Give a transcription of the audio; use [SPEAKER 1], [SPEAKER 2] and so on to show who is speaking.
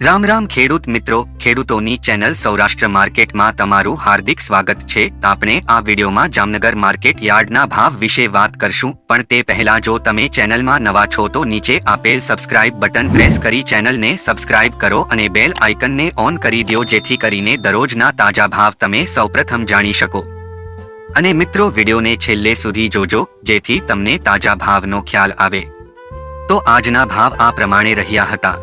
[SPEAKER 1] રામ રામ ખેડૂત મિત્રો, ખેડૂતોની ચેનલ સૌરાષ્ટ્ર માર્કેટમાં તમારું હાર્દિક સ્વાગત છે। આપણે આ વિડીયોમાં જામનગર માર્કેટ યાર્ડના ભાવ વિશે વાત કરશું, પણ તે પહેલા જો તમે ચેનલમાં નવા છો તો નીચે આપેલ સબસ્ક્રાઇબ બટન પ્રેસ કરી ચેનલને સબસ્ક્રાઇબ કરો અને બેલ આઇકનને ઓન કરી દો, જેથી કરીને દરરોજના તાજા ભાવ તમે સૌપ્રથમ જાણી શકો। અને મિત્રો, વિડીયોને છેલ્લે સુધી જોજો, જેથી તમને તાજા ભાવનો ખ્યાલ આવે। તો આજના ભાવ આ પ્રમાણે રહ્યા હતા।